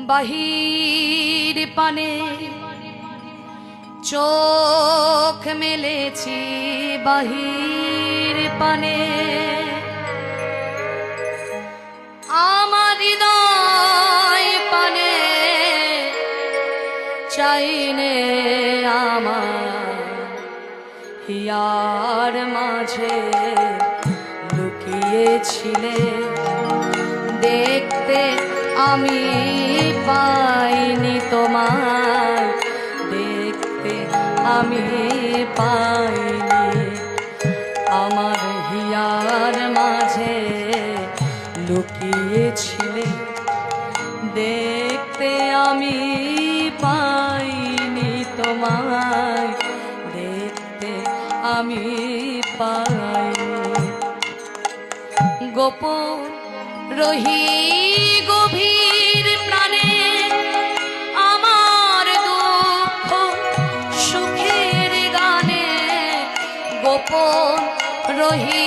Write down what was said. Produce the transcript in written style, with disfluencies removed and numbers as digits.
বাহির পানে চোখ মেলেছি, বাহির পানে আমার হৃদয় পানে চাইনে আমার হিয়ার মাঝে লুকিয়েছিলে। দেখতে আমি পাইনি তোমায়, দেখতে আমি পাইনি। আমার হিয়ার মাঝে লুকিয়েছিলে, দেখতে আমি পাইনি তোমায়, দেখতে আমি পাইনি। গোপন রহি গভীর প্রাণে আমার দুঃখ সুখের গানে, গোপন রহি